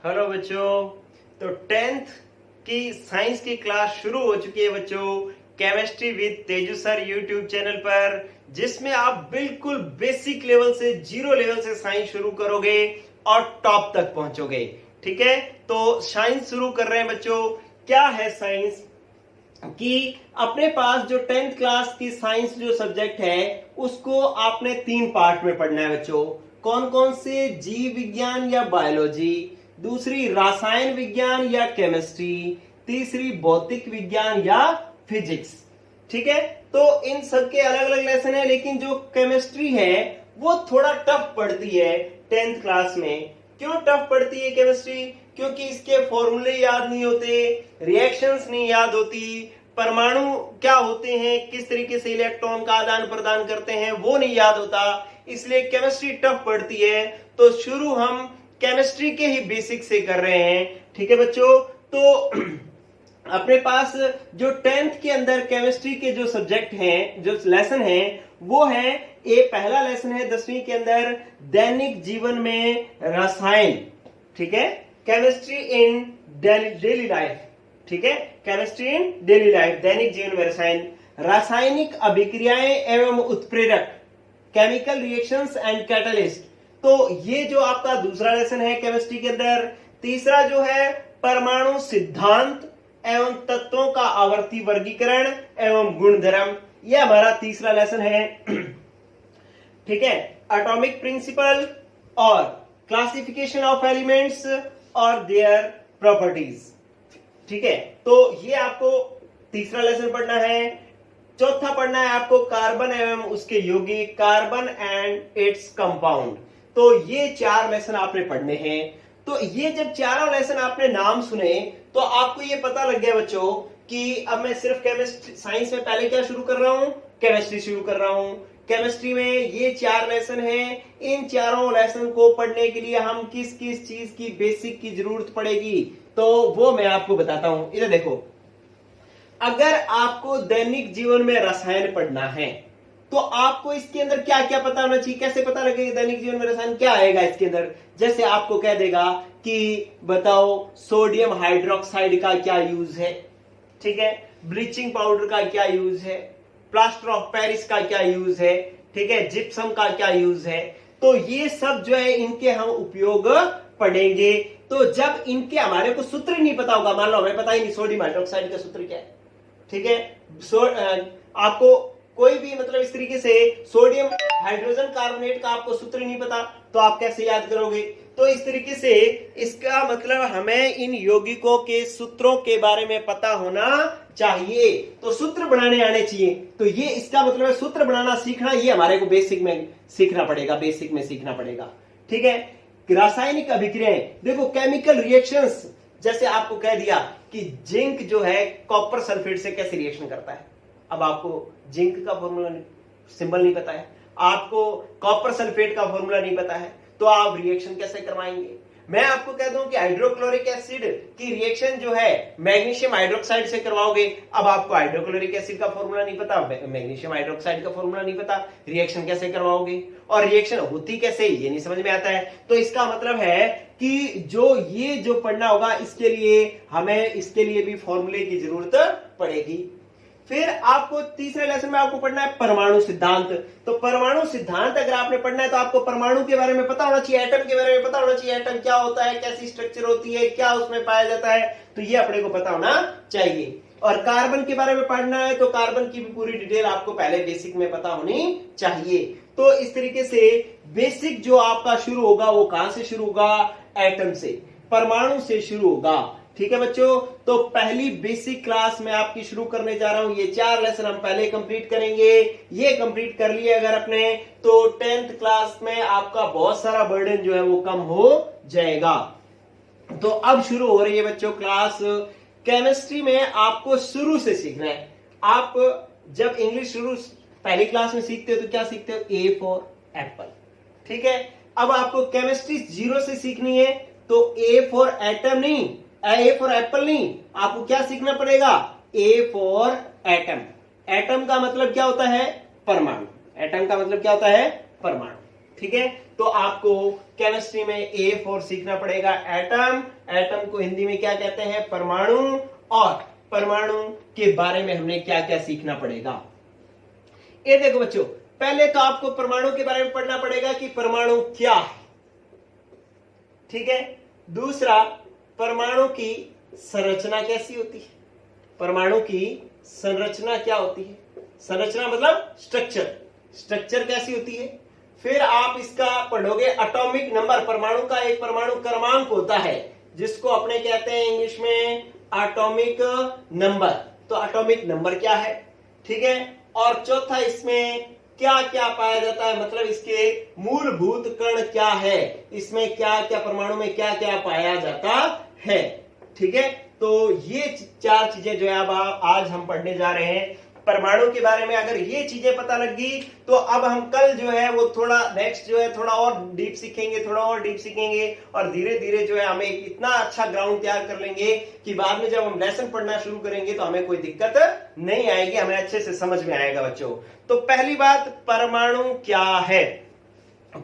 Hello बच्चों। तो tenth की साइंस की क्लास शुरू हो चुकी है बच्चों, chemistry with Teju sir YouTube channel पर, जिसमें आप बिल्कुल बेसिक लेवल से, जीरो लेवल से साइंस शुरू करोगे और टॉप तक पहुंचोगे। ठीक है, तो साइंस शुरू कर रहे हैं बच्चों। क्या है साइंस कि अपने पास जो टेंथ क्लास की साइंस जो सब्जेक्ट है उसको आपने 3 पार्ट में पढ़ना है बच्चों। कौन कौन से? जीव विज्ञान या बायोलॉजी, दूसरी रसायन विज्ञान या केमिस्ट्री, तीसरी भौतिक विज्ञान या फिजिक्स। ठीक है, तो इन सब के अलग अलग लेसन है, लेकिन जो केमिस्ट्री है वो थोड़ा टफ पड़ती है टेंथ क्लास में। क्यों टफ पड़ती है केमिस्ट्री? क्योंकि इसके फॉर्मूले याद नहीं होते, रिएक्शंस नहीं याद होती, परमाणु क्या होते हैं, किस तरीके से इलेक्ट्रॉन का आदान प्रदान करते हैं वो नहीं याद होता, इसलिए केमिस्ट्री टफ पड़ती है। तो शुरू हम केमिस्ट्री के ही बेसिक से कर रहे हैं। ठीक है बच्चों, तो अपने पास जो टेंथ के अंदर केमिस्ट्री के जो सब्जेक्ट हैं, जो लेसन हैं, वो है पहला लेसन है 10वीं के अंदर दैनिक जीवन में रसायन। ठीक है, केमिस्ट्री इन डेली लाइफ। ठीक है, केमिस्ट्री इन डेली लाइफ, दैनिक जीवन में रसायन, रासायनिक अभिक्रियाएं एवं उत्प्रेरक, केमिकल रिएक्शंस एंड कैटलिस्ट। तो ये जो आपका दूसरा लेसन है केमिस्ट्री के अंदर। तीसरा जो है परमाणु सिद्धांत एवं तत्वों का आवर्ती वर्गीकरण एवं गुणधर्म, यह हमारा तीसरा लेसन है। ठीक है, एटॉमिक प्रिंसिपल और क्लासिफिकेशन ऑफ एलिमेंट्स और देयर प्रॉपर्टीज। ठीक है, तो ये आपको तीसरा लेसन पढ़ना है। चौथा पढ़ना है आपको कार्बन एवं उसके यौगिक, कार्बन एंड इट्स कंपाउंड। तो ये 4 लेसन आपने पढ़ने हैं। तो ये जब चारों लेसन आपने नाम सुने तो आपको ये पता लग गया बच्चों कि अब मैं सिर्फ केमिस्ट्री साइंस में पहले क्या शुरू कर रहा हूं? केमिस्ट्री शुरू कर रहा हूं। केमिस्ट्री में ये 4 लेसन हैं। इन चारों लेसन को पढ़ने के लिए हम किस किस चीज की बेसिक की जरूरत पड़ेगी तो वो मैं आपको बताता हूं। इधर देखो, अगर आपको दैनिक जीवन में रसायन पढ़ना है तो आपको इसके अंदर क्या क्या पता होना चाहिए? कैसे पता लगेगा दैनिक जीवन में रसायन क्या आएगा इसके अंदर? जैसे आपको कह देगा कि बताओ सोडियम हाइड्रोक्साइड का क्या यूज है, ठीक है, ब्लीचिंग पाउडर का क्या यूज है, प्लास्टर ऑफ पेरिस का क्या यूज है, ठीक है, जिप्सम का क्या यूज है। तो ये सब जो है इनके हम उपयोग पढ़ेंगे। तो जब इनके हमारे को सूत्र नहीं पता होगा, मान लो हमें पता ही नहीं सोडियम हाइड्रोक्साइड का सूत्र क्या है, ठीक है, आपको कोई भी मतलब इस तरीके से सोडियम हाइड्रोजन कार्बोनेट का आपको सूत्र नहीं पता तो आप कैसे याद करोगे? तो इस तरीके से इसका मतलब हमें इन यौगिकों के सूत्रों के बारे में पता होना चाहिए, तो सूत्र बनाने आने चाहिए। तो ये इसका मतलब है सूत्र बनाना सीखना, ये हमारे को बेसिक में सीखना पड़ेगा, बेसिक में सीखना पड़ेगा। ठीक है, रासायनिक अभिक्रियाएं, देखो केमिकल रिएक्शंस, जैसे आपको कह दिया कि जिंक जो है कॉपर सल्फेट से कैसे रिएक्शन करता है। अब आपको जिंक का फॉर्मूला सिंबल नहीं पता है, आपको कॉपर सल्फेट का फॉर्मूला नहीं पता है, तो आप रिएक्शन कैसे करवाएंगे? मैं आपको कह दूं कि हाइड्रोक्लोरिक एसिड की रिएक्शन जो है मैग्नीशियम हाइड्रोक्साइड से करवाओगे। अब आपको हाइड्रोक्लोरिक एसिड का फॉर्मूला नहीं पता, मैग्नीशियम हाइड्रोक्साइड का फॉर्मूला नहीं पता, रिएक्शन कैसे करवाओगे? और रिएक्शन होती कैसे ये नहीं समझ में आता है। तो इसका मतलब है कि जो पढ़ना होगा इसके लिए हमें इसके लिए भी फॉर्मूले की जरूरत पड़ेगी। फिर आपको तीसरे लेसन में आपको पढ़ना है परमाणु सिद्धांत। तो परमाणु सिद्धांत अगर आपने पढ़ना है तो आपको परमाणु के बारे में पता होना चाहिए, एटम के बारे में पता होना चाहिए, एटम क्या होता है, कैसी स्ट्रक्चर होती है, क्या उसमें पाया जाता है, तो ये अपने को पता होना चाहिए। और कार्बन के बारे में पढ़ना है तो कार्बन की भी पूरी डिटेल आपको पहले बेसिक में पता होनी चाहिए। तो इस तरीके से बेसिक जो आपका शुरू होगा वो कहां से शुरू होगा? एटम से, परमाणु से शुरू होगा। ठीक है बच्चों, तो पहली बेसिक क्लास में आपकी शुरू करने जा रहा हूं। ये 4 लेसन हम पहले कंप्लीट करेंगे। ये कंप्लीट कर लिए अगर अपने, तो 10th क्लास में आपका बहुत सारा बर्डन जो है वो कम हो जाएगा। तो अब शुरू हो रही है बच्चों क्लास। केमिस्ट्री में आपको शुरू से सीखना है। आप जब इंग्लिश शुरू पहली क्लास में सीखते हो तो क्या सीखते हो? A for Apple. ठीक है, अब आपको केमिस्ट्री 0 से सीखनी है तो ए फॉर एटम नहीं, ए फॉर एप्पल नहीं, आपको क्या सीखना पड़ेगा? A for atom. एटम का मतलब क्या होता है? परमाणु। एटम का मतलब क्या होता है? परमाणु। ठीक है, तो आपको केमिस्ट्री में A4 सीखना पड़ेगा, एटम। एटम को हिंदी में क्या कहते हैं? परमाणु। और परमाणु के बारे में हमने क्या क्या सीखना पड़ेगा? ये देखो बच्चों, पहले तो आपको परमाणु के बारे में पढ़ना पड़ेगा कि परमाणु क्या है, ठीक है। दूसरा, परमाणु की संरचना कैसी होती है, परमाणु की संरचना क्या होती है, संरचना मतलब स्ट्रक्चर, स्ट्रक्चर कैसी होती है। फिर आप इसका पढ़ोगे एटॉमिक नंबर, परमाणु का एक परमाणु क्रमांक होता है जिसको अपने कहते हैं इंग्लिश में एटॉमिक नंबर। तो एटॉमिक नंबर क्या है, ठीक है। और चौथा, इसमें क्या क्या पाया जाता है, मतलब इसके मूलभूत कण क्या है, इसमें क्या क्या परमाणु में क्या क्या पाया जाता है, ठीक है। तो ये चार चीजें जो है अब आज हम पढ़ने जा रहे हैं परमाणु के बारे में। अगर ये चीजें पता लग गई तो अब हम कल जो है वो थोड़ा नेक्स्ट जो है थोड़ा और डीप सीखेंगे, थोड़ा और डीप सीखेंगे, और धीरे धीरे जो है हमें इतना अच्छा ग्राउंड तैयार कर लेंगे कि बाद में जब हम लेसन पढ़ना शुरू करेंगे तो हमें कोई दिक्कत नहीं आएगी, हमें अच्छे से समझ में आएगा बच्चों। तो पहली बात, परमाणु क्या है।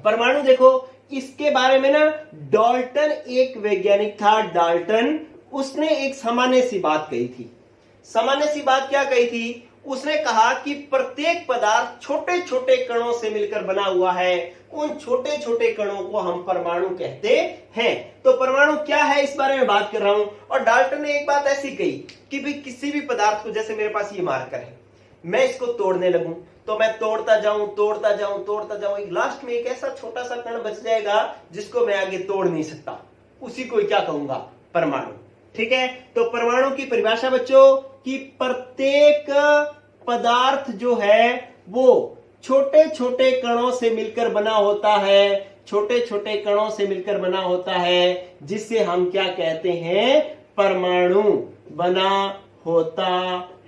परमाणु देखो, इसके बारे में ना डाल्टन एक वैज्ञानिक था, डाल्टन, उसने एक सामान्य सी बात कही थी। सामान्य सी बात क्या कही थी? उसने कहा कि प्रत्येक पदार्थ छोटे छोटे कणों से मिलकर बना हुआ है, उन छोटे छोटे कणों को हम परमाणु कहते हैं। तो परमाणु क्या है इस बारे में बात कर रहा हूं। और डाल्टन ने एक बात ऐसी कही कि भाई किसी भी पदार्थ को, जैसे मेरे पास ये मार्कर है, मैं इसको तोड़ने लगूं तो मैं तोड़ता जाऊं तोड़ता जाऊं तोड़ता जाऊं, एक लास्ट में एक ऐसा छोटा सा कण बच जाएगा जिसको मैं आगे तोड़ नहीं सकता, उसी को क्या कहूंगा? परमाणु, ठीक है। तो परमाणु की परिभाषा बच्चों कि प्रत्येक पदार्थ जो है वो छोटे छोटे कणों से मिलकर बना होता है, छोटे छोटे कणों से मिलकर बना होता है, जिससे हम क्या कहते हैं? परमाणु बना होता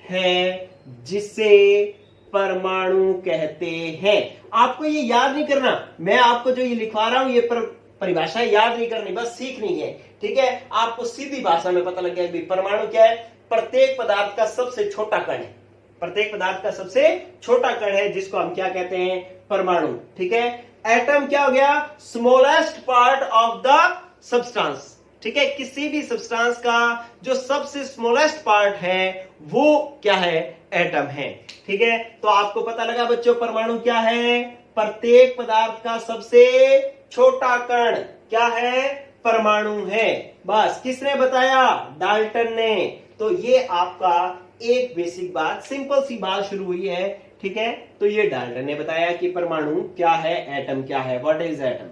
है, जिसे परमाणु कहते हैं। आपको ये याद नहीं करना, मैं आपको जो ये लिखवा रहा हूं ये परिभाषा याद नहीं करनी, बस सीखनी है, ठीक है। आपको सीधी भाषा में पता लग गया कि परमाणु क्या है? प्रत्येक पदार्थ का सबसे छोटा कण है, प्रत्येक पदार्थ का सबसे छोटा कण है, जिसको हम क्या कहते हैं? परमाणु, ठीक है। एटम क्या हो गया? Smallest part of the substance, ठीक है। किसी भी सब्सटेंस का जो सबसे स्मॉलेस्ट पार्ट है वो क्या है? एटम है, ठीक है। तो आपको पता लगा बच्चों परमाणु क्या है? प्रत्येक पदार्थ का सबसे छोटा कण क्या है? परमाणु है। बस किसने बताया? डाल्टन ने। तो ये आपका एक बेसिक बात, सिंपल सी बात शुरू हुई है, ठीक है। तो ये डाल्टन ने बताया कि परमाणु क्या है, एटम क्या है, व्हाट इज एटम।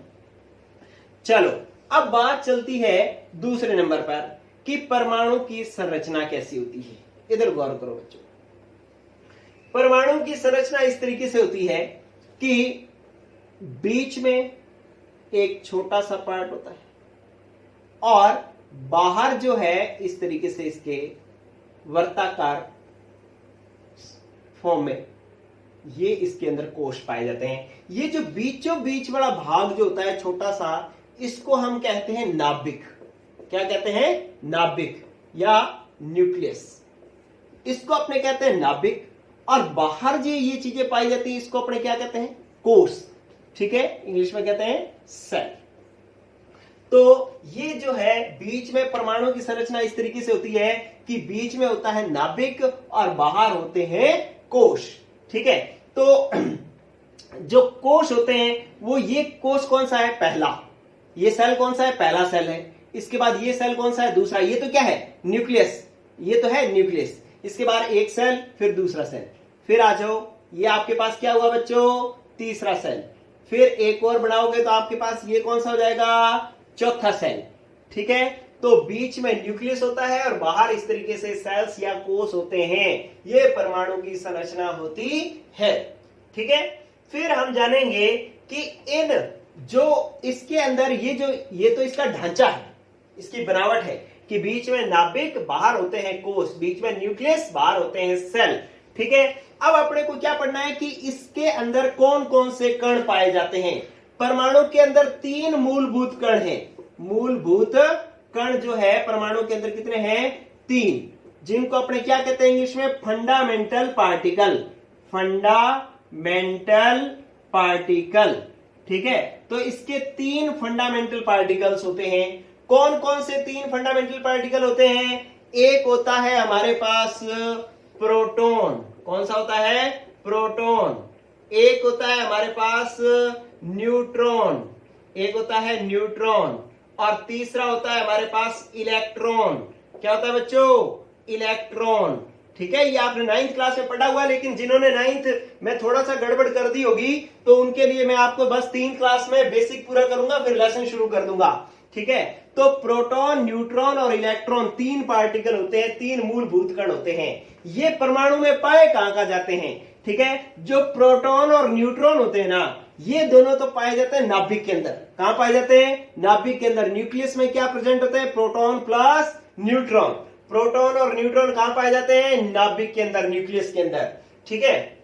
चलो अब बात चलती है दूसरे नंबर पर कि परमाणु की संरचना कैसी होती है। इधर गौर करो बच्चों, परमाणु की संरचना इस तरीके से होती है कि बीच में एक छोटा सा पार्ट होता है और बाहर जो है इस तरीके से इसके वर्ताकार फॉर्म में ये इसके अंदर कोश पाए जाते हैं। ये जो बीचों बीच वाला भाग जो होता है छोटा सा, इसको हम कहते हैं नाभिक। क्या कहते हैं? नाभिक या न्यूक्लियस, इसको अपने कहते हैं नाभिक। और बाहर जो ये चीजें पाई जाती है इसको अपने क्या कहते हैं? कोश, ठीक है, इंग्लिश में कहते हैं सेल। तो ये जो है बीच में परमाणु की संरचना इस तरीके से होती है कि बीच में होता है नाभिक और बाहर होते हैं कोश, ठीक है। तो जो कोश होते हैं वो, ये कोश कौन सा है? पहला। ये सेल कौन सा है? पहला सेल है। इसके बाद ये सेल कौन सा है? दूसरा। ये तो क्या है? न्यूक्लियस, ये तो है न्यूक्लियस। इसके बाद एक सेल, फिर दूसरा सेल, फिर आ जाओ, ये आपके पास क्या हुआ बच्चों? तीसरा सेल। फिर एक और बनाओगे तो आपके पास ये कौन सा हो जाएगा? चौथा सेल, ठीक है। तो बीच में न्यूक्लियस होता है और बाहर इस तरीके से सेल्स या कोश होते हैं। ये परमाणु की संरचना होती है, ठीक है। फिर हम जानेंगे कि इन जो इसके अंदर ये तो इसका ढांचा है, इसकी बनावट है कि बीच में नाभिक, बाहर होते हैं कोश, बीच में न्यूक्लियस, बाहर होते हैं सेल, ठीक है। अब अपने को क्या पढ़ना है कि इसके अंदर कौन कौन से कण पाए जाते हैं। परमाणु के अंदर 3 मूलभूत कण हैं। मूलभूत कण जो है परमाणु के अंदर कितने हैं? 3, जिनको अपने क्या कहते हैं इंग्लिश में? Fundamental particle. फंडामेंटल पार्टिकल, ठीक है। तो इसके 3 फंडामेंटल पार्टिकल्स होते हैं। कौन कौन से 3 फंडामेंटल पार्टिकल होते हैं? एक होता है हमारे पास प्रोटॉन। कौन सा होता है? प्रोटॉन। एक होता है हमारे पास न्यूट्रॉन। एक होता है न्यूट्रॉन। और तीसरा होता है हमारे पास इलेक्ट्रॉन। क्या होता है बच्चों? इलेक्ट्रॉन। ठीक है, ये आपने 9th क्लास में पढ़ा हुआ है, लेकिन जिन्होंने 9th में थोड़ा सा गड़बड़ कर दी होगी तो उनके लिए मैं आपको बस 3 क्लास में बेसिक पूरा करूंगा, फिर लेसन शुरू कर दूंगा। ठीक है, तो प्रोटॉन, न्यूट्रॉन और इलेक्ट्रॉन 3 पार्टिकल होते हैं, 3 मूलभूत कण होते हैं। ये परमाणु में पाए कहां जाते हैं? ठीक है, जो प्रोटॉन और न्यूट्रॉन होते हैं ना, ये दोनों तो पाए जाते हैं नाभिक के अंदर। कहां पाए जाते हैं? नाभिक के अंदर। न्यूक्लियस में क्या प्रेजेंट होता है? Proton plus neutron. प्रोटॉन और न्यूट्रॉन कहां पाए जाते हैं? नाभिक के अंदर, न्यूक्लियस के अंदर। ठीक है,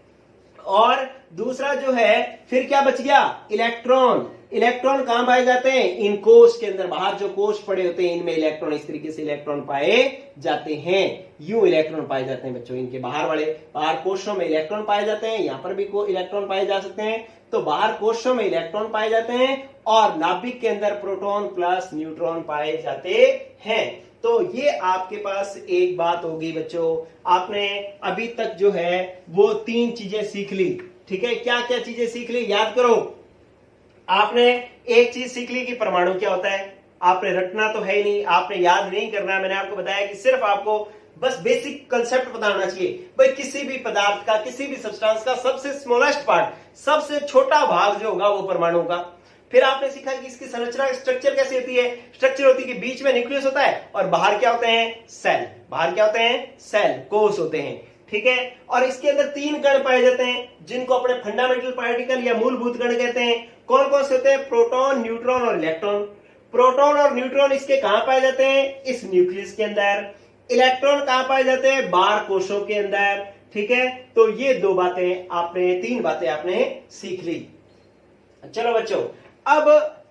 और दूसरा जो है फिर क्या बच गया? इलेक्ट्रॉन। इलेक्ट्रॉन कहां पाए जाते हैं? इन कोश के अंदर। बाहर जो कोश पड़े होते हैं इनमें इलेक्ट्रॉन, इस तरीके से इलेक्ट्रॉन पाए जाते हैं। यूं इलेक्ट्रॉन पाए जाते हैं बच्चों, इनके बाहर कोशों में इलेक्ट्रॉन पाए जाते हैं। यहां पर भी इलेक्ट्रॉन पाए जा सकते हैं। तो बाहर कोशों में इलेक्ट्रॉन पाए जाते हैं और नाभिक के अंदर प्रोटॉन प्लस न्यूट्रॉन पाए जाते हैं। तो ये आपके पास एक बात होगी बच्चों, आपने अभी तक जो है वो 3 चीजें सीख ली। ठीक है, क्या क्या चीजें सीख ली? याद करो। आपने एक चीज सीख ली कि परमाणु क्या होता है। आपने रटना तो है ही नहीं, आपने याद नहीं करना। मैंने आपको बताया कि सिर्फ आपको बस बेसिक कंसेप्ट पता होना चाहिए। भाई किसी भी पदार्थ का, किसी भी सब्सटेंस का सबसे स्मॉलेस्ट पार्ट, सबसे छोटा भाग जो होगा वो परमाणु का। फिर आपने सीखा कि इसकी संरचना, स्ट्रक्चर कैसे होती है। स्ट्रक्चर होती है कि बीच में न्यूक्लियस होता है और बाहर क्या होते हैं? सेल। बाहर क्या होते हैं? सेल, कोश होते हैं। ठीक है, और इसके अंदर 3 कण पाए जाते हैं जिनको अपने फंडामेंटल पार्टिकल या मूलभूत कण कहते हैं। कौन कौन से होते हैं? प्रोटॉन, न्यूट्रॉन और इलेक्ट्रॉन। प्रोटॉन और न्यूट्रॉन इसके कहां पाए जाते हैं? इस न्यूक्लियस के अंदर। इलेक्ट्रॉन कहां पाए जाते हैं? बाहर कोशों के अंदर। ठीक है, तो ये 2 बातें आपने, 3 बातें आपने सीख ली। चलो बच्चों, अब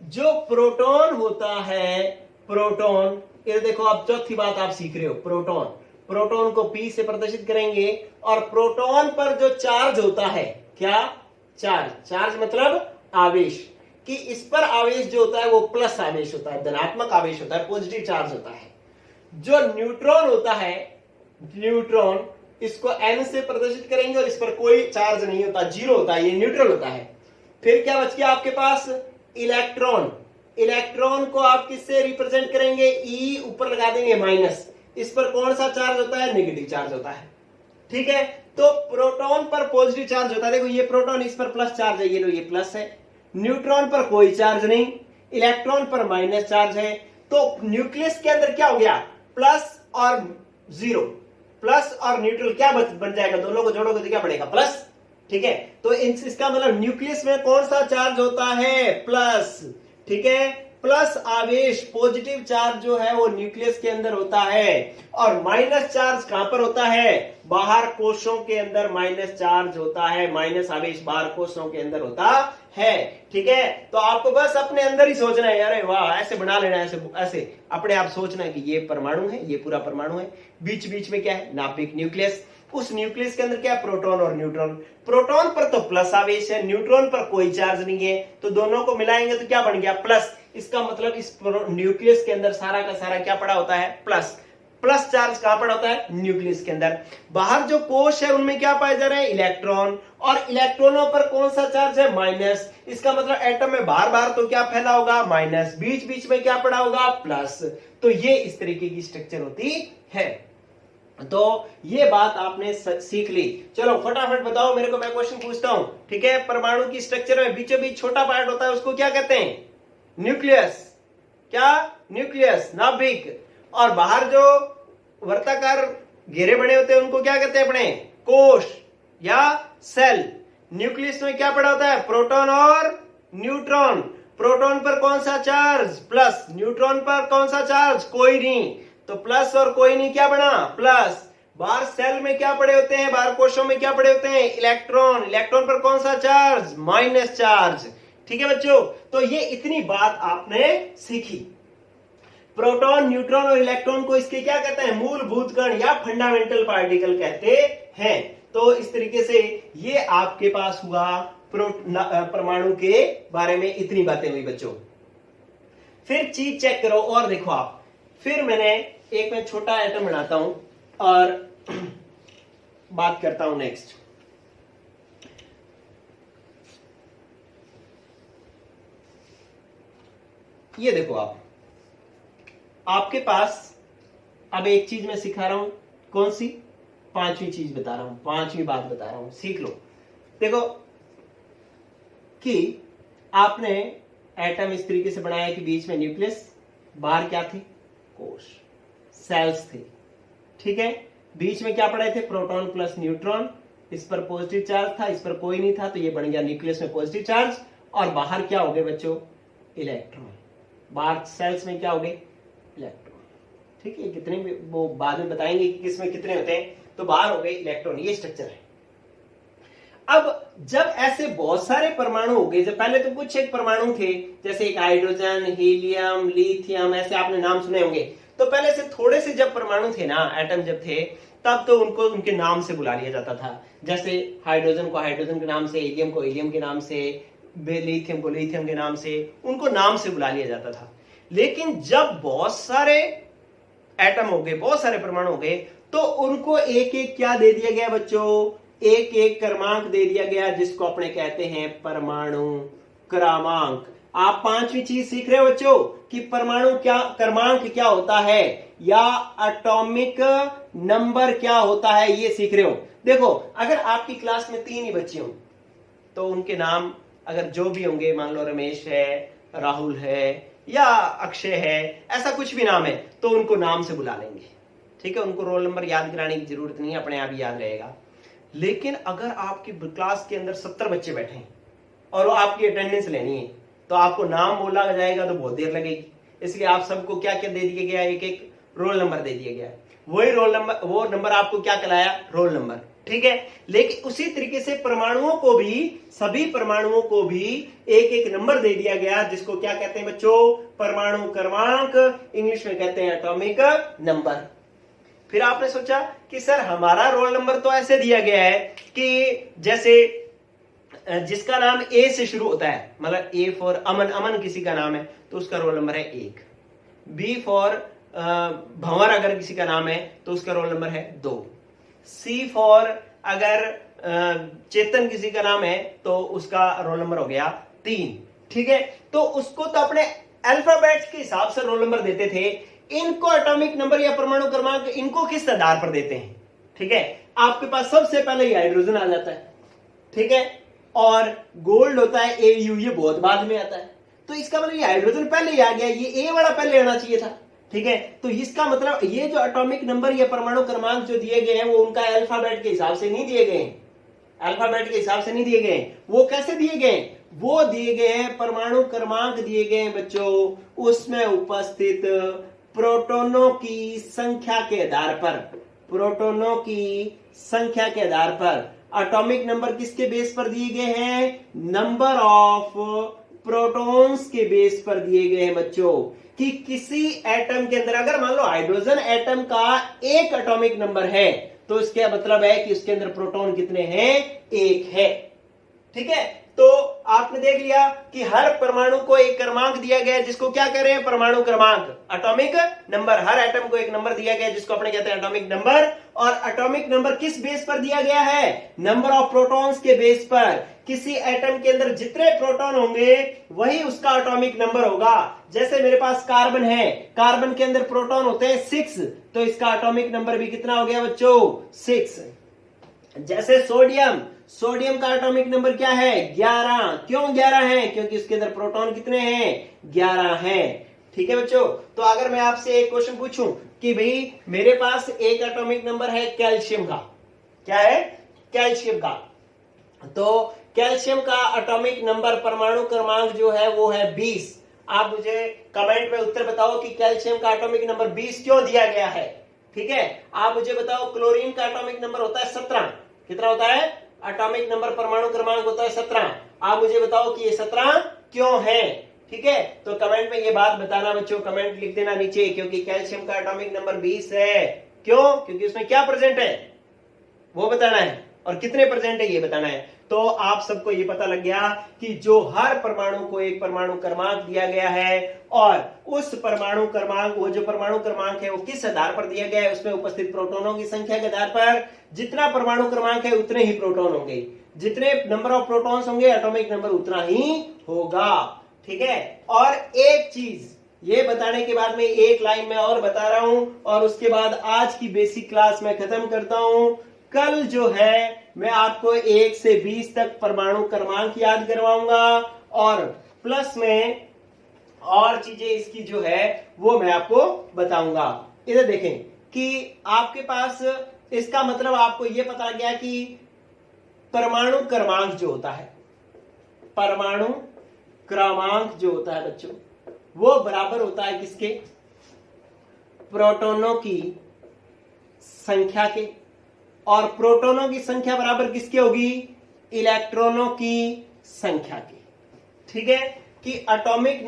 जो प्रोटॉन होता है, प्रोटॉन, ये देखो अब चौथी बात आप सीख रहे हो। प्रोटॉन, प्रोटॉन को P से प्रदर्शित करेंगे और प्रोटॉन पर जो चार्ज होता है, क्या? चार्ज। चार्ज मतलब आवेश, कि इस पर आवेश जो होता है वो प्लस आवेश होता है, धनात्मक आवेश होता है, पॉजिटिव चार्ज होता है। जो न्यूट्रॉन होता है, न्यूट्रॉन, इसको N से प्रदर्शित करेंगे और इस पर कोई चार्ज नहीं होता, 0 होता है, ये न्यूट्रल होता है। फिर क्या बच गया आपके पास? इलेक्ट्रॉन। इलेक्ट्रॉन को आप किससे रिप्रेजेंट करेंगे? E ऊपर लगा देंगे माइनस। इस पर कौन सा चार्ज होता है? नेगेटिव चार्ज होता है। ठीक है, तो प्रोटॉन पर पॉजिटिव चार्ज होता है। देखो ये प्रोटॉन, इस पर प्लस चार्ज है, ये लो, ये प्लस है। न्यूट्रॉन पर कोई चार्ज नहीं, इलेक्ट्रॉन पर माइनस चार्ज है। तो न्यूक्लियस के अंदर क्या हो गया? प्लस और 0। प्लस और न्यूट्रल क्या बन जाएगा? दोनों को जोड़ोगे तो क्या बनेगा? प्लस। ठीक है, तो इसका मतलब न्यूक्लियस में कौन सा चार्ज होता है? प्लस। ठीक है, प्लस आवेश, पॉजिटिव चार्ज जो है वो न्यूक्लियस के अंदर होता है। और माइनस चार्ज कहां पर होता है? बाहर कोशों के अंदर माइनस चार्ज होता है, माइनस आवेश बाहर कोशों के अंदर होता है। ठीक है, तो आपको बस अपने अंदर ही सोचना है, अरे वाह, ऐसे बना लेना है, ऐसे ऐसे अपने आप सोचना है कि ये परमाणु है, ये पूरा परमाणु है। बीच बीच में क्या है? नाभिक, न्यूक्लियस। उस न्यूक्लियस के अंदर क्या? प्रोटॉन और न्यूट्रॉन। प्रोटॉन पर तो प्लस आवेश है, न्यूट्रॉन पर कोई चार्ज नहीं है, तो दोनों को मिलाएंगे तो क्या बन गया? प्लस। इसका मतलब इस न्यूक्लियस के अंदर सारा का सारा क्या पड़ा होता है? प्लस। प्लस चार्ज कहां पड़ा होता है? न्यूक्लियस के अंदर। बाहर जो कोश है उनमें क्या पाए जा रहे हैं? इलेक्ट्रॉन। और इलेक्ट्रॉनों पर कौन सा चार्ज है? माइनस। इसका मतलब एटम में बार बार तो क्या फैला होगा? माइनस। बीच बीच में क्या पड़ा होगा? प्लस। तो ये इस तरीके की स्ट्रक्चर होती है। तो ये बात आपने सीख ली। चलो फटाफट बताओ मेरे को, मैं क्वेश्चन पूछता हूं। ठीक है, परमाणु की स्ट्रक्चर में बीचों बीच छोटा पार्ट होता है, उसको क्या कहते हैं? न्यूक्लियस। क्या? न्यूक्लियस, नाभिक। और बाहर जो वर्ताकार घेरे बने होते हैं उनको क्या कहते हैं अपने? कोश या सेल। न्यूक्लियस में क्या पड़ा होता है? प्रोटॉन और न्यूट्रॉन। प्रोटॉन पर कौन सा चार्ज? प्लस। न्यूट्रॉन पर कौन सा चार्ज? कोई नहीं। तो प्लस और कोई नहीं क्या बना? प्लस। बाहर सेल में क्या पड़े होते हैं? बाहर कोशों में क्या पड़े होते हैं? इलेक्ट्रॉन। इलेक्ट्रॉन पर कौन सा चार्ज? Minus charge. ठीक है बच्चों, तो ये इतनी बात आपने सीखी। प्रोटॉन, न्यूट्रॉन और इलेक्ट्रॉन को इसके क्या कहते हैं? मूलभूत कण या फंडामेंटल पार्टिकल कहते हैं। तो इस तरीके से ये आपके पास हुआ परमाणु के बारे में इतनी बातें हुई बच्चों। फिर चीज चेक करो और देखो आप, फिर मैं छोटा एटम बनाता हूं और बात करता हूं नेक्स्ट। ये देखो आपके पास अब एक चीज मैं सिखा रहा हूं, कौन सी? पांचवी चीज बता रहा हूं, पांचवी बात बता रहा हूं, सीख लो। देखो कि आपने एटम इस तरीके से बनाया कि बीच में न्यूक्लियस, बाहर क्या थे? कोश, सेल्स थे, ठीक है। बीच में क्या पढ़े थे? प्रोटॉन प्लस न्यूट्रॉन, इस पर पॉजिटिव चार्ज था, इस पर कोई नहीं था, तो ये बन गया न्यूक्लियस में पॉजिटिव चार्ज। और बाहर क्या हो गए बच्चों? इलेक्ट्रॉन। बाहर सेल्स में क्या हो गए? इलेक्ट्रॉन, ठीक है। कितने वो बाद में बताएंगे कि किसमें कितने होते हैं, तो बाहर हो गए इलेक्ट्रॉन। ये स्ट्रक्चर है। अब जब ऐसे बहुत सारे परमाणु हो गए, जब पहले तो कुछ एक परमाणु थे, जैसे एक हाइड्रोजन, हीलियम, लिथियम, ऐसे आपने नाम सुने होंगे। तो पहले से थोड़े से जब परमाणु थे ना, एटम जब थे, तब तो उनको उनके नाम से बुला लिया जाता था। जैसे हाइड्रोजन को हाइड्रोजन के नाम से, हीलियम को हीलियम के नाम से, लिथियम को लिथियम के नाम से, उनको नाम से बुला लिया जाता था। लेकिन जब बहुत सारे एटम हो गए, बहुत सारे परमाणु हो गए, तो उनको एक एक क्या दे दिया गया बच्चों? एक एक क्रमांक दे दिया गया, जिसको अपने कहते हैं परमाणु क्रमांक। आप पांचवी चीज सीख रहे हो बच्चों कि परमाणु क्या क्रमांक क्या होता है, या एटॉमिक नंबर क्या होता है, ये सीख रहे हो। देखो अगर आपकी क्लास में 3 ही बच्चे हो, तो उनके नाम अगर जो भी होंगे, मान लो रमेश है, राहुल है, या अक्षय है, ऐसा कुछ भी नाम है, तो उनको नाम से बुला लेंगे, ठीक है। उनको रोल नंबर याद कराने की जरूरत नहीं है, अपने आप ही याद रहेगा। लेकिन अगर आपकी क्लास के अंदर 70 बच्चे बैठे हैं और वो आपकी अटेंडेंस लेनी है, तो आपको नाम बोला जाएगा तो बहुत देर लगेगी। इसलिए आप सबको क्या क्या दे दिया गया? एक एक रोल नंबर दे दिया गया। वही रोल नंबर, वो नंबर आपको क्या कहलाया? रोल नंबर, ठीक है। लेकिन उसी तरीके से परमाणुओं को भी, सभी परमाणुओं को भी एक एक नंबर दे दिया गया, जिसको क्या कहते हैं बच्चों? परमाणु क्रमांक, इंग्लिश में कहते हैं एटॉमिक नंबर। फिर आपने सोचा कि सर हमारा रोल नंबर तो ऐसे दिया गया है कि जैसे जिसका नाम ए से शुरू होता है, मतलब ए फॉर अमन, अमन किसी का नाम है, तो उसका रोल नंबर है 1। बी फॉर भंवर अगर किसी का नाम है, तो उसका रोल नंबर है 2। सी फॉर अगर चेतन किसी का नाम है, तो उसका रोल नंबर हो गया 3, ठीक है। तो उसको तो अपने अल्फाबेट्स के हिसाब से रोल नंबर देते थे। इनको एटॉमिक नंबर या परमाणु क्रमांक इनको किस आधार पर देते हैं, ठीक है। आपके पास सबसे पहले हाइड्रोजन आ जाता है, ठीक है, और गोल्ड होता है AU, ये बहुत बाद में आता है। तो इसका मतलब ये हाइड्रोजन पहले ही आ गया, ये A वाला पहले आना चाहिए था, ठीक है। तो इसका मतलब ये जो एटॉमिक नंबर या परमाणु क्रमांक जो दिए गए हैं, वो उनका अल्फाबेट के हिसाब से नहीं दिए गए, अल्फाबेट के हिसाब से नहीं दिए गए। वो कैसे दिए गए? वो दिए गए हैं, परमाणु क्रमांक दिए गए हैं बच्चों, उसमें उपस्थित प्रोटॉनों की संख्या के आधार पर, प्रोटॉनों की संख्या के आधार पर। एटॉमिक नंबर किसके बेस पर दिए गए हैं? नंबर ऑफ प्रोटॉन्स के बेस पर दिए गए हैं बच्चों। कि किसी एटम के अंदर अगर मान लो हाइड्रोजन एटम का 1 एटॉमिक नंबर है, तो इसका मतलब है कि उसके अंदर प्रोटॉन कितने हैं? 1 है, ठीक है। तो आपने देख लिया कि हर परमाणु को एक क्रमांक दिया गया है, जिसको क्या कह रहे हैं? परमाणु क्रमांक, एटॉमिक नंबर। हर एटम को एक नंबर दिया गया है, जिसको अपने कहते हैं एटॉमिक नंबर। और एटॉमिक नंबर किस बेस पर दिया गया है? नंबर ऑफ प्रोटॉन्स के बेस पर। किसी एटम के अंदर जितने प्रोटॉन होंगे, वही उसका एटॉमिक नंबर होगा। जैसे मेरे पास कार्बन है, कार्बन के अंदर प्रोटॉन होते हैं 6, तो इसका एटॉमिक नंबर भी कितना हो गया बच्चों? 6। जैसे सोडियम, सोडियम का एटॉमिक नंबर क्या है? 11। क्यों 11 है? क्योंकि उसके अंदर प्रोटॉन कितने हैं? 11 हैं, ठीक है बच्चों। तो अगर मैं आपसे एक क्वेश्चन पूछूं कि भाई मेरे पास एक एटॉमिक नंबर है कैल्शियम का, क्या है? कैल्शियम का। तो कैल्शियम का एटॉमिक नंबर, परमाणु क्रमांक जो है वो है 20। आप मुझे कमेंट में उत्तर बताओ कि कैल्शियम का एटॉमिक नंबर 20 क्यों दिया गया है, ठीक है। आप मुझे बताओ क्लोरीन का एटॉमिक नंबर होता है 17। कितना होता है? एटॉमिक नंबर, परमाणु क्रमांक होता है 17। आप मुझे बताओ कि ये 17 क्यों है, ठीक है। तो कमेंट में ये बात बताना बच्चों, कमेंट लिख देना नीचे, क्योंकि कैल्शियम का एटॉमिक नंबर 20 है। क्यों? क्योंकि उसमें क्या प्रेजेंट है वो बताना है, और कितने प्रेजेंट है ये बताना है। तो आप सबको ये पता लग गया कि जो हर परमाणु को एक परमाणु क्रमांक दिया गया है और उस परमाणु क्रमांक, वो जो परमाणु क्रमांक है वो किस आधार पर दिया गया है, उसमें उपस्थित प्रोटॉनों की संख्या के आधार पर जितना परमाणु क्रमांक है उतने ही प्रोटॉन होंगे, जितने नंबर ऑफ प्रोटॉन्स होंगे एटॉमिक नंबर उतना ही होगा। ठीक है, और एक चीज ये बताने के बाद में एक लाइन में और बता रहा हूं और उसके बाद आज की बेसिक क्लास में खत्म करता हूं। कल जो है मैं आपको 1 से 20 तक परमाणु क्रमांक याद करवाऊंगा और प्लस में और चीजें इसकी जो है वो मैं आपको बताऊंगा। इधर देखें कि आपके पास इसका मतलब आपको ये पता गया कि परमाणु क्रमांक जो होता है, परमाणु क्रमांक जो होता है बच्चों, वो बराबर होता है किसके, प्रोटॉनों की संख्या के, और प्रोटॉनों की संख्या बराबर किसके होगी, इलेक्ट्रॉनों की संख्या के। ठीक है, कि atomic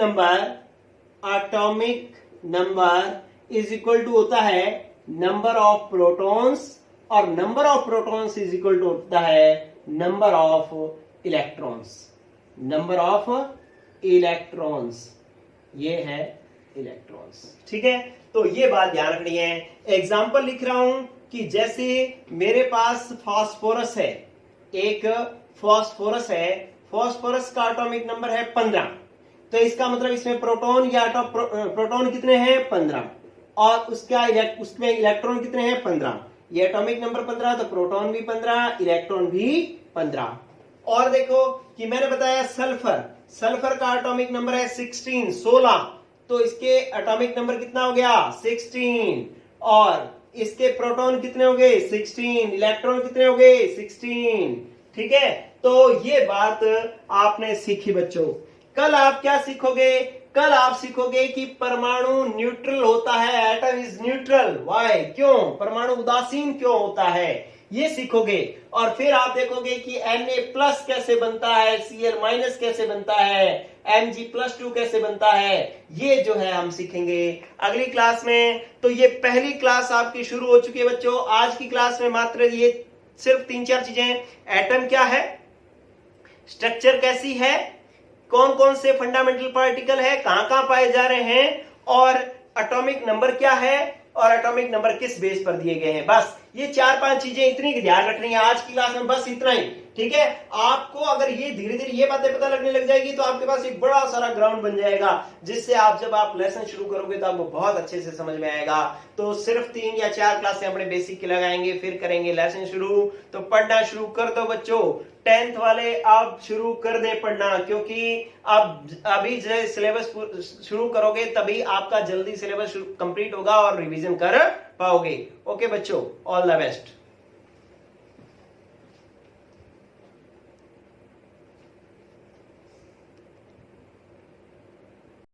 number is equal to होता है नंबर ऑफ प्रोटॉन्स और number of protons is equal to होता है number of electrons, number of electrons, ये है इलेक्ट्रॉन्स। ठीक है, तो ये बात ध्यान रखनी है। एग्जाम्पल लिख रहा हूं कि जैसे मेरे पास फास्फोरस है, एक फास्फोरस है, फास्फोरस का एटॉमिक नंबर है 15, तो इसका मतलब इसमें प्रोटॉन या प्रोटॉन कितने हैं 15 और उसमें इलेक्ट्रॉन कितने हैं 15, ये एटॉमिक नंबर 15 तो प्रोटॉन भी 15, इलेक्ट्रॉन भी 15। और देखो कि मैंने बताया सल्फर का एटॉमिक नंबर है 16, तो इसके एटॉमिक नंबर कितना हो गया 16 और इसके प्रोटॉन कितने हो गए 16, इलेक्ट्रॉन कितने हो गए 16। ठीक है, तो ये बात आपने सीखी बच्चों। कल आप क्या सीखोगे, कल आप सीखोगे कि परमाणु न्यूट्रल होता है, एटम इज न्यूट्रल, वाई, क्यों, परमाणु उदासीन क्यों होता है, ये सीखोगे। और फिर आप देखोगे कि Na+ कैसे बनता है, Cl- कैसे बनता है, Mg+2 कैसे बनता है, ये जो है हम सीखेंगे अगली क्लास में। तो ये पहली क्लास आपकी शुरू हो चुकी है बच्चों। आज की क्लास में मात्र ये सिर्फ 3-4 चीजें, एटम क्या है, स्ट्रक्चर कैसी है, कौन कौन से फंडामेंटल पार्टिकल है, कहां कहां पाए जा रहे हैं, और एटॉमिक नंबर क्या है और एटॉमिक नंबर किस बेस पर दिए गए हैं। बस ये 4-5 चीजें इतनी की ध्यान रखनी है आज की क्लास में, बस इतना ही। ठीक है, आपको अगर ये धीरे धीरे ये बातें पता लगने लग जाएगी तो आपके पास एक बड़ा सारा ग्राउंड बन जाएगा, जिससे आप जब आप लेसन शुरू करोगे तो आपको बहुत अच्छे से समझ में आएगा। तो सिर्फ 3 या 4 क्लासें अपने बेसिक की लगाएंगे, फिर करेंगे लेसन शुरू। तो पढ़ना शुरू कर दो बच्चों, 10th वाले आप शुरू कर दे पढ़ना, क्योंकि आप अभी जो सिलेबस शुरू करोगे तभी आपका जल्दी सिलेबस कंप्लीट होगा और रिवीजन कर पाओगे। ओके बच्चों, ऑल द बेस्ट।